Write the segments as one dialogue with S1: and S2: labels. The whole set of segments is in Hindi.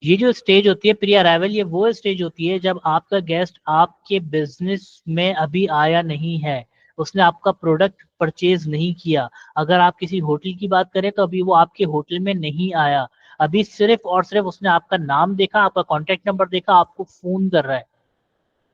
S1: ये जो स्टेज होती है प्री अराइवल, ये वो स्टेज होती है जब आपका गेस्ट आपके बिजनेस में अभी आया नहीं है, उसने आपका प्रोडक्ट परचेज नहीं किया। अगर आप किसी होटल की बात करें तो अभी वो आपके होटल में नहीं आया, अभी सिर्फ और सिर्फ उसने आपका नाम देखा, आपका कॉन्टेक्ट नंबर देखा, आपको फोन कर रहा है।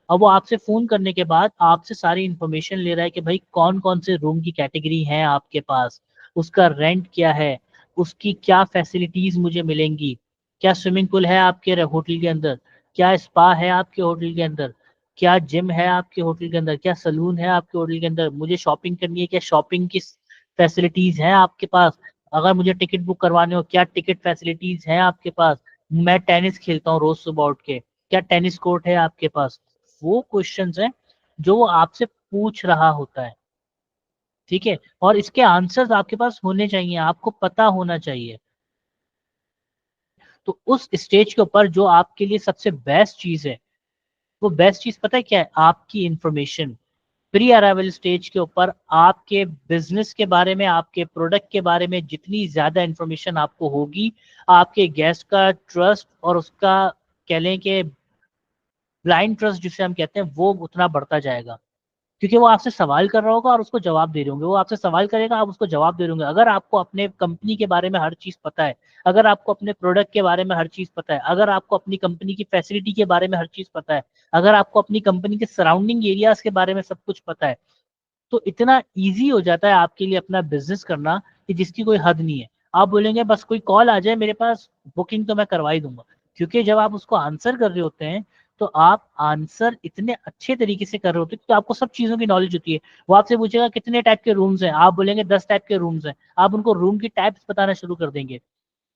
S1: अब वो आपसे फोन करने के बाद आपसे सारी इंफॉर्मेशन ले रहा है कि भाई कौन कौन से रूम की कैटेगरी है आपके पास, उसका रेंट क्या है, उसकी क्या फैसिलिटीज मुझे मिलेंगी, क्या स्विमिंग पूल है आपके होटल के अंदर, क्या स्पा है आपके होटल के अंदर, क्या जिम है आपके होटल के अंदर, क्या सलून है आपके होटल के अंदर, मुझे शॉपिंग करनी है, क्या शॉपिंग की फैसिलिटीज हैं आपके पास, अगर मुझे टिकट बुक करवाने हो क्या टिकट फैसिलिटीज हैं आपके पास, मैं टेनिस खेलता हूँ रोज सुबह उठ के, क्या टेनिस कोर्ट है आपके पास। वो क्वेश्चंस हैं जो वो आपसे पूछ रहा होता है, ठीक है, और इसके आंसर्स आपके पास होने चाहिए, आपको पता होना चाहिए। तो उस स्टेज के ऊपर जो आपके लिए सबसे बेस्ट चीज है, वो बेस्ट चीज पता है क्या है? आपकी इंफॉर्मेशन। प्री अराइवल स्टेज के ऊपर आपके बिजनेस के बारे में, आपके प्रोडक्ट के बारे में जितनी ज्यादा इंफॉर्मेशन आपको होगी, आपके गेस्ट का ट्रस्ट और उसका कह लें कि ब्लाइंड ट्रस्ट जिसे हम कहते हैं, वो उतना बढ़ता जाएगा। क्योंकि वो आपसे सवाल कर रहा होगा और उसको जवाब दे रहे होंगे, वो आपसे सवाल करेगा, आप उसको जवाब दे रहे होंगे। अगर आपको अपने कंपनी के बारे में हर चीज पता है, अगर आपको अपने प्रोडक्ट के बारे में हर चीज पता है, अगर आपको अपनी कंपनी की फैसिलिटी के बारे में हर चीज पता है, अगर आपको अपनी कंपनी के सराउंडिंग एरियाज के बारे में सब कुछ पता है, तो इतना ईजी हो जाता है आपके लिए अपना बिजनेस करना कि जिसकी कोई हद नहीं है। आप बोलेंगे बस कोई कॉल आ जाए मेरे पास, बुकिंग तो मैं करवा ही दूंगा। क्योंकि जब आप उसको आंसर कर रहे होते हैं, तो आप आंसर इतने अच्छे तरीके से कर रहे होते हैं क्योंकि आपको सब चीजों की नॉलेज होती है। वो आपसे पूछेगा कितने टाइप के रूम्स हैं, आप बोलेंगे 10 टाइप के रूम्स हैं, आप उनको रूम की टाइप्स बताना शुरू कर देंगे।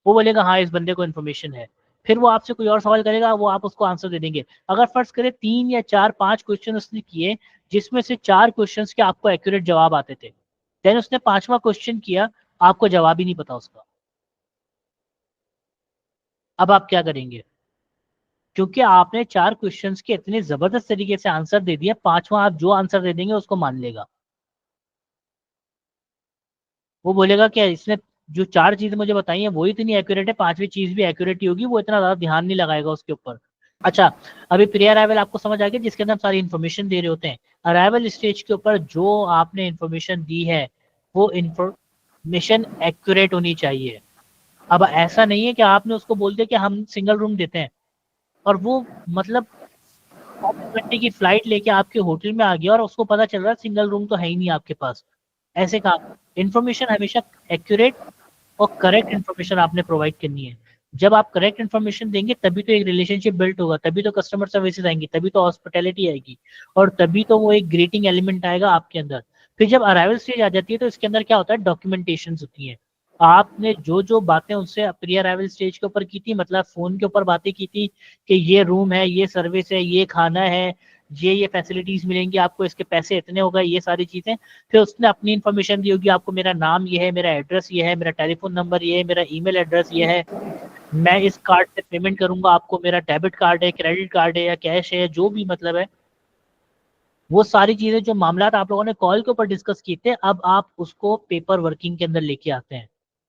S1: वो बोलेगा हाँ इस बंदे को इन्फॉर्मेशन है। फिर वो आपसे कोई और सवाल करेगा, वो आप उसको आंसर दे देंगे। अगर फर्ज करें 3 या 4 5 क्वेश्चन उसने किए, जिसमें से 4 क्वेश्चन के आपको एक्यूरेट जवाब आते थे, देन उसने 5वां क्वेश्चन किया, आपको जवाब ही नहीं पता उसका। अब आप क्या करेंगे? क्योंकि आपने 4 क्वेश्चंस के इतने जबरदस्त तरीके से आंसर दे दिया, 5वां आप जो आंसर दे देंगे उसको मान लेगा। वो बोलेगा क्या इसने जो 4 चीजें मुझे बताई हैं वो इतनी एक्यूरेट है, 5वीं चीज भी एक्यूरेट ही होगी, वो इतना ज्यादा ध्यान नहीं लगाएगा उसके ऊपर। अच्छा, अभी प्री अराइवल आपको समझ आ गया, जिसके अंदर हम सारी इन्फॉर्मेशन दे रहे होते हैं। अराइवल स्टेज के ऊपर जो आपने इन्फॉर्मेशन दी है, वो इन्फॉर्मेशन एक्यूरेट होनी चाहिए। अब ऐसा नहीं है कि आपने उसको बोल दिया कि हम सिंगल रूम देते हैं, और वो मतलब 24 घंटे की फ्लाइट लेके आपके होटल में आ गया और उसको पता चल रहा है सिंगल रूम तो है ही नहीं आपके पास। ऐसे काम, इन्फॉर्मेशन हमेशा एक्यूरेट और करेक्ट इन्फॉर्मेशन आपने प्रोवाइड करनी है। जब आप करेक्ट इन्फॉर्मेशन देंगे तभी तो एक रिलेशनशिप बिल्ड होगा, तभी तो कस्टमर सर्विसेज आएंगी, तभी तो हॉस्पिटैलिटी आएगी, और तभी तो वो एक ग्रीटिंग एलिमेंट आएगा आपके अंदर। फिर जब अराइवल स्टेज आ जाती है तो इसके अंदर क्या होता है, डॉक्यूमेंटेशन होती है। आपने जो जो बातें उनसे प्री अराइवल स्टेज के ऊपर की थी, मतलब फोन के ऊपर बातें की थी कि ये रूम है, ये सर्विस है, ये खाना है, ये फैसिलिटीज मिलेंगी आपको, इसके पैसे इतने हो गए, ये सारी चीजें। फिर उसने अपनी इन्फॉर्मेशन दी होगी आपको, मेरा नाम ये है, मेरा एड्रेस ये है, मेरा टेलीफोन नंबर ये है, मेरा ईमेल एड्रेस ये है, मैं इस कार्ड से पेमेंट करूंगा आपको, मेरा डेबिट कार्ड है, क्रेडिट कार्ड है या कैश है, जो भी मतलब है। वो सारी चीजें जो मामला आप लोगों ने कॉल के ऊपर डिस्कस किए थे, अब आप उसको पेपर वर्किंग के अंदर लेके आते हैं।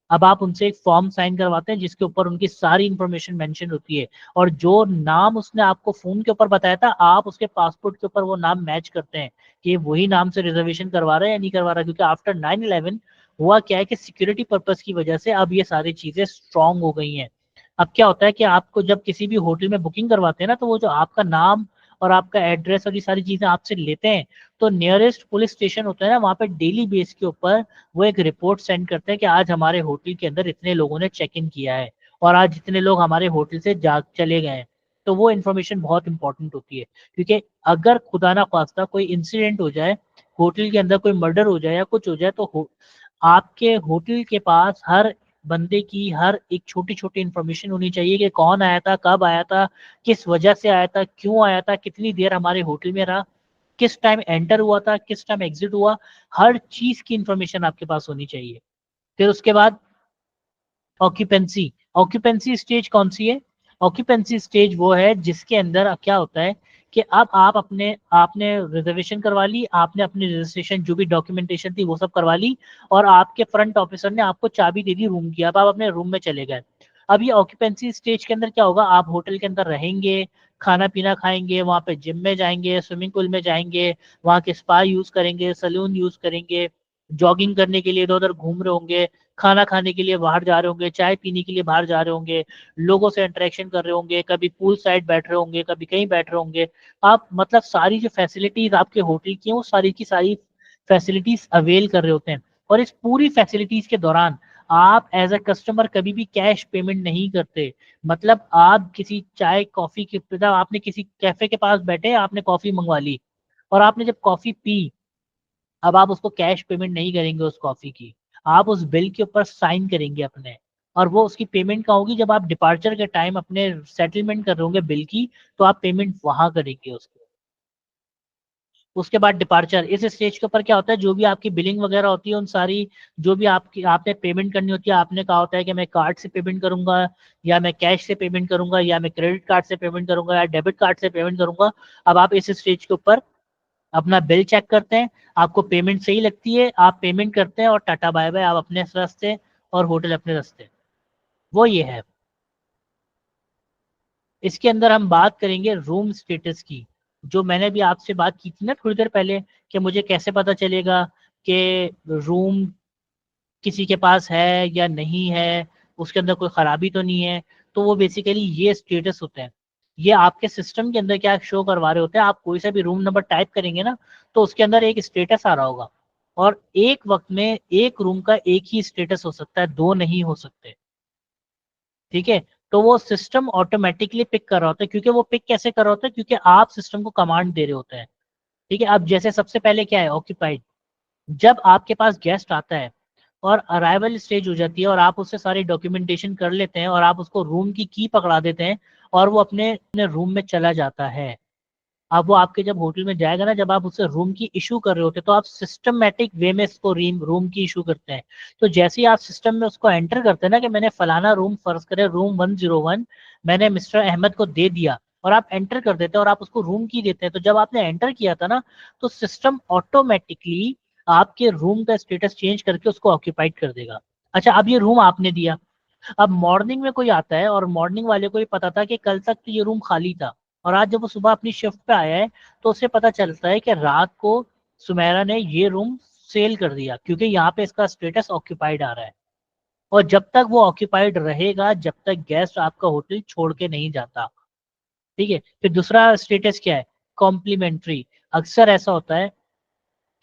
S1: अब आप उनसे एक फॉर्म साइन करवाते हैं जिसके ऊपर उनकी सारी इंफॉर्मेशन मेंशन होती है, और जो नाम उसने आपको फोन के ऊपर बताया था, आप उसके पासपोर्ट के ऊपर वो नाम मैच करते हैं कि वही नाम से रिजर्वेशन करवा रहा है या नहीं करवा रहा। क्योंकि आफ्टर 9/11 हुआ क्या है कि सिक्योरिटी पर्पज की वजह से अब ये सारी चीजें स्ट्रांग हो गई हैं। अब क्या होता है कि आपको जब किसी भी होटल में बुकिंग करवाते हैं ना, तो वो जो आपका नाम और आपका एड्रेस और ये सारी चीजें आपसे लेते हैं, तो नियरेस्ट पुलिस स्टेशन होता है ना, वहाँ पे डेली बेस के ऊपर वो एक रिपोर्ट सेंड करते हैं कि आज हमारे होटल के अंदर इतने लोगों ने चेक इन किया है, और आज इतने लोग हमारे होटल से जा चले गए हैं। तो वो इन्फॉर्मेशन बहुत इंपॉर्टेंट होती है, क्योंकि अगर खुदा ना खास्ता कोई इंसिडेंट हो जाए, होटल के अंदर कोई मर्डर हो जाए या कुछ हो जाए, तो आपके होटल के पास हर बंदे की हर एक छोटी छोटी इंफॉर्मेशन होनी चाहिए कि कौन आया था, कब आया था, किस वजह से आया था, क्यों आया था, कितनी देर हमारे होटल में रहा, किस टाइम एंटर हुआ था, किस टाइम एग्जिट हुआ। हर चीज की इंफॉर्मेशन आपके पास होनी चाहिए। फिर उसके बाद ऑक्यूपेंसी। ऑक्यूपेंसी स्टेज कौन सी है? ऑक्यूपेंसी स्टेज वो है जिसके अंदर क्या होता है कि अब आप अपने आपने रिजर्वेशन करवा ली, आपने अपनी रजिस्ट्रेशन जो भी डॉक्यूमेंटेशन थी वो सब करवा ली, और आपके फ्रंट ऑफिसर ने आपको चाबी दे दी रूम की, अब आप अपने रूम में चले गए। अब ये ऑक्यूपेंसी स्टेज के अंदर क्या होगा, आप होटल के अंदर रहेंगे, खाना पीना खाएंगे, वहाँ पे जिम में जाएंगे, स्विमिंग पूल में जाएंगे, वहाँ के स्पा यूज करेंगे, सलून यूज करेंगे, जॉगिंग करने के लिए इधर उधर घूम रहे होंगे, खाना खाने के लिए बाहर जा रहे होंगे, चाय पीने के लिए बाहर जा रहे होंगे, लोगों से इंटरेक्शन कर रहे होंगे, कभी पूल साइड बैठ रहे होंगे, कभी कहीं बैठ रहे होंगे। आप मतलब सारी जो फैसिलिटीज आपके होटल की हैं वो सारी की सारी फैसिलिटीज अवेल कर रहे होते हैं। और इस पूरी फैसिलिटीज के दौरान आप एज अ कस्टमर कभी भी कैश पेमेंट नहीं करते। मतलब आप किसी चाय कॉफी के, मतलब आपने किसी कैफे के पास बैठे, आपने कॉफी मंगवा ली, और आपने जब कॉफी पी, अब आप उसको कैश पेमेंट नहीं करेंगे उस कॉफी की, आप उस बिल के ऊपर साइन करेंगे अपने, और वो उसकी पेमेंट का होगी जब आप डिपार्चर के टाइम अपने सेटलमेंट कर रहे होंगे बिल की, तो आप पेमेंट वहां करेंगे उसको। उसके बाद डिपार्चर, इस स्टेज के ऊपर क्या होता है, जो भी आपकी बिलिंग वगैरह होती है, उन सारी जो भी आपकी आपने पेमेंट करनी होती है, आपने कहा होता है कि मैं कार्ड से पेमेंट करूंगा, या मैं कैश से पेमेंट करूंगा, या मैं क्रेडिट कार्ड से पेमेंट करूंगा, या डेबिट कार्ड से पेमेंट करूंगा। अब आप इस स्टेज के ऊपर अपना बिल चेक करते हैं, आपको पेमेंट सही लगती है, आप पेमेंट करते हैं, और टाटा बाय बाय, आप अपने रास्ते और होटल अपने रास्ते। वो ये है। इसके अंदर हम बात करेंगे रूम स्टेटस की, जो मैंने भी आपसे बात की थी ना थोड़ी देर पहले, कि मुझे कैसे पता चलेगा कि रूम किसी के पास है या नहीं है, उसके अंदर कोई खराबी तो नहीं है। तो वो बेसिकली ये स्टेटस होते हैं, ये आपके सिस्टम के अंदर क्या शो करवा रहे होते हैं। आप कोई सा भी रूम नंबर टाइप करेंगे ना, तो उसके अंदर एक स्टेटस आ रहा होगा, और एक वक्त में एक रूम का एक ही स्टेटस हो सकता है, दो नहीं हो सकते। ठीक है। तो वो सिस्टम ऑटोमेटिकली पिक कर रहा होता है, क्योंकि वो पिक कैसे कर रहा होता है, क्योंकि आप सिस्टम को कमांड दे रहे होते हैं। ठीक है। अब जैसे सबसे पहले क्या है, ऑक्यूपाइड। जब आपके पास गेस्ट आता है और अराइवल स्टेज हो जाती है, और आप उससे सारी डॉक्यूमेंटेशन कर लेते हैं, और आप उसको रूम की पकड़ा देते हैं, और वो अपने अपने रूम में चला जाता है। अब वो आपके जब होटल में जाएगा ना, जब आप उससे रूम की इशू कर रहे होते हैं, तो आप सिस्टमेटिक वे में इसको रूम की इशू करते हैं। तो जैसे ही आप सिस्टम में उसको एंटर करते हैं ना, कि मैंने फलाना रूम, फर्ज करें रूम 101, मैंने मिस्टर अहमद को दे दिया, और आप एंटर कर देते हैं, और आप उसको रूम की देते हैं, तो जब आपने एंटर किया था ना, तो सिस्टम ऑटोमेटिकली आपके रूम का स्टेटस चेंज करके उसको ऑक्यूपाइड कर देगा। अच्छा, अब ये रूम आपने दिया, अब मॉर्निंग में कोई आता है, और मॉर्निंग वाले को ही पता था कि कल तक तो ये रूम खाली था, और आज जब वो सुबह अपनी शिफ्ट पे आया है, तो उसे पता चलता है कि रात को सुमेरा ने ये रूम सेल कर दिया, क्योंकि यहाँ पे इसका स्टेटस ऑक्यूपाइड आ रहा है। और जब तक वो ऑक्यूपाइड रहेगा, जब तक गेस्ट आपका होटल छोड़ के नहीं जाता। ठीक है। फिर दूसरा स्टेटस क्या है, कॉम्प्लीमेंट्री। अक्सर ऐसा होता है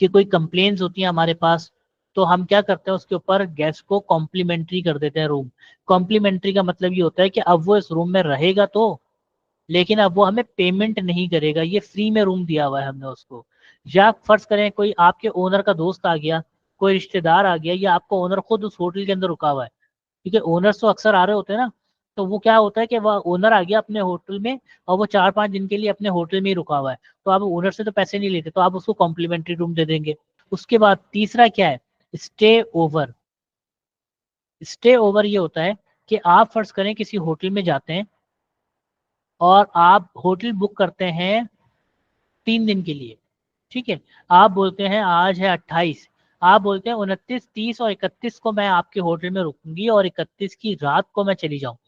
S1: कि कोई कंप्लेन्स होती हैं हमारे पास, तो हम क्या करते हैं, उसके ऊपर गेस्ट को कॉम्प्लीमेंट्री कर देते हैं रूम। कॉम्प्लीमेंट्री का मतलब ये होता है कि अब वो इस रूम में रहेगा तो, लेकिन अब वो हमें पेमेंट नहीं करेगा, ये फ्री में रूम दिया हुआ है हमने उसको। या फर्ज करें कोई आपके ओनर का दोस्त आ गया, कोई रिश्तेदार आ गया, या आपका ओनर खुद उस होटल के अंदर रुका हुआ है, क्योंकि ओनर्स तो अक्सर आ रहे होते हैं ना। तो वो क्या होता है कि वह ओनर आ गया अपने होटल में, और वो 4-5 दिन के लिए अपने होटल में ही रुका हुआ है, तो आप ओनर से तो पैसे नहीं लेते, तो आप उसको कॉम्प्लीमेंट्री रूम दे देंगे। उसके बाद तीसरा क्या है, स्टे ओवर। स्टे ओवर ये होता है कि आप फर्ज करें किसी होटल में जाते हैं, और आप होटल बुक करते हैं 3 दिन के लिए। ठीक है। आप बोलते हैं आज है 28, आप बोलते हैं 29, 30 और 31 को मैं आपके होटल में रुकूंगी, और 31 की रात को मैं चली जाऊंगी।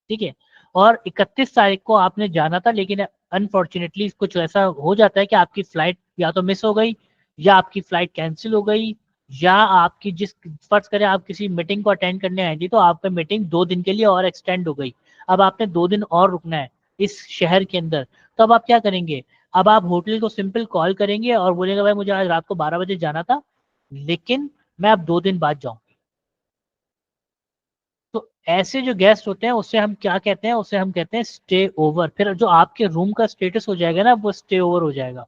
S1: ठीक है। और 31 तारीख को आपने जाना था, लेकिन अनफॉर्चुनेटली कुछ ऐसा हो जाता है कि आपकी फ्लाइट या तो मिस हो गई, या आपकी फ्लाइट कैंसिल हो गई, या आपकी जिस, फर्ज करें आप किसी मीटिंग को अटेंड करने आई थी, तो आपका मीटिंग 2 दिन के लिए और एक्सटेंड हो गई। अब आपने 2 दिन और रुकना है इस शहर के अंदर। तो अब आप क्या करेंगे, अब आप होटल को सिंपल कॉल करेंगे, और बोलेंगे भाई मुझे आज रात को 12 बजे जाना था, लेकिन मैं अब 2 दिन बाद जाऊँ। तो ऐसे जो गेस्ट होते हैं, उससे हम क्या कहते हैं, उसे हम कहते हैं स्टे ओवर। फिर जो आपके रूम का स्टेटस हो जाएगा ना, वो स्टे ओवर हो जाएगा।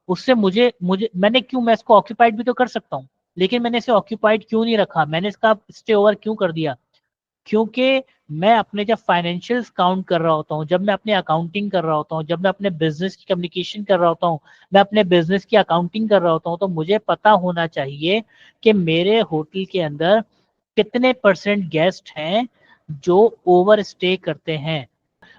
S1: उससे मुझे मुझे मैंने क्यों, मैं इसको ऑक्यूपाइड भी तो कर सकता हूँ, लेकिन मैंने इसे ऑक्यूपाइड क्यों नहीं रखा, मैंने इसका स्टे ओवर क्यों कर दिया, क्योंकि मैं अपने जब फाइनेंशियल्स काउंट कर रहा होता हूँ, जब मैं अपने अकाउंटिंग कर रहा होता हूँ, जब मैं अपने बिजनेस की कम्युनिकेशन कर रहा होता हूँ, मैं अपने बिजनेस की अकाउंटिंग कर रहा होता हूँ, तो मुझे पता होना चाहिए कि मेरे होटल के अंदर कितने परसेंट गेस्ट हैं जो ओवर स्टे करते हैं।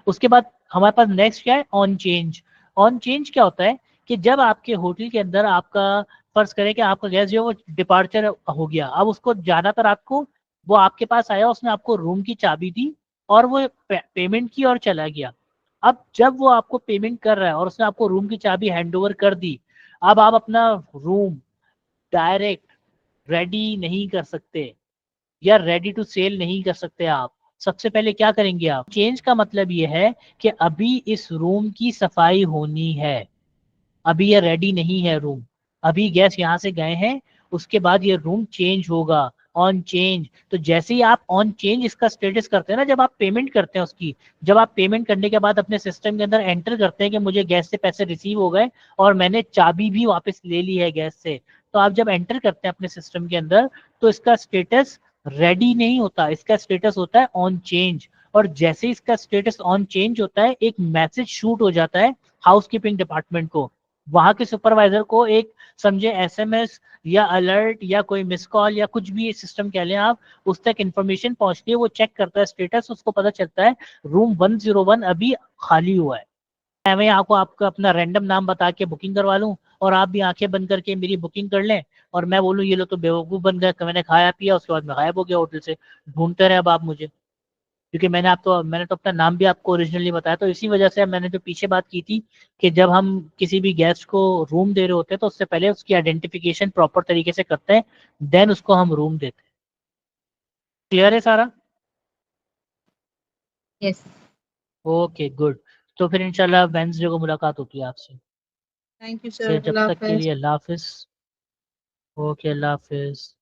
S1: उसके बाद हमारे पास नेक्स्ट क्या है, ऑन चेंज। ऑन चेंज क्या होता है कि जब आपके होटल के अंदर आपका, फर्ज करें कि आपका गेस्ट जो है वो डिपार्चर हो गया, अब उसको जाना था रात को वो आपके पास आया, उसने आपको रूम की चाबी दी और वो पेमेंट की और चला गया। अब जब वो आपको पेमेंट कर रहा है और उसने आपको रूम की चाबी हैंड ओवर कर दी, अब आप अपना रूम डायरेक्ट रेडी नहीं कर सकते या रेडी टू सेल नहीं कर सकते। आप सबसे पहले क्या करेंगे, आप चेंज का मतलब ये है कि अभी इस रूम की सफाई होनी है, अभी ये रेडी नहीं है रूम, अभी गेस्ट यहाँ से गए हैं, उसके बाद ये रूम चेंज होगा, ऑन चेंज। तो जैसे ही आप ऑन चेंज इसका स्टेटस करते हैं ना, जब आप पेमेंट करते हैं उसकी, जब आप पेमेंट करने के बाद अपने सिस्टम के अंदर एंटर करते हैं कि मुझे गैस से पैसे रिसीव हो गए और मैंने चाबी भी वापस ले ली है गैस से, तो आप जब एंटर करते हैं अपने सिस्टम के अंदर, तो इसका स्टेटस रेडी नहीं होता, इसका स्टेटस होता है ऑन चेंज। और जैसे ही इसका स्टेटस ऑन चेंज होता है, एक मैसेज शूट हो जाता है हाउसकीपिंग डिपार्टमेंट को, वहां के सुपरवाइजर को, एक समझे एसएमएस या अलर्ट या कोई मिस कॉल या कुछ भी सिस्टम कह लें आप, उस तक इंफॉर्मेशन पहुंचती है, वो चेक करता है स्टेटस, उसको पता चलता है रूम 101 अभी खाली हुआ है। मैं आपको आपका अपना रैंडम नाम बता के बुकिंग करवा लूं और आप भी आंखें बंद करके मेरी बुकिंग कर लें, और मैं बोलूं ये लोग तो बेवकूफ बन गए, मैंने खाया पिया उसके बाद मैं गायब हो गया होटल से, ढूंढते रहे अब आप मुझे, क्योंकि मैंने तो अपना नाम भी आपको ओरिजिनली बताया। तो इसी वजह से मैंने जो पीछे बात की थी कि जब हम किसी भी गेस्ट को रूम दे रहे होते हैं तो उससे पहले उसकी आइडेंटिफिकेशन प्रॉपर तरीके से करते हैं, देन उसको हम रूम देते हैं। क्लियर है सारा?
S2: यस।
S1: Okay good. तो फिर इंशाल्लाह वेंसडे को मुलाकात होती है आपसे।
S2: थैंक यू सर,
S1: फिर जब
S2: अल्लाह
S1: तक के
S2: हाफिज।
S1: लिए अल्लाह हाफिज। ओके, अल्लाह हाफिज।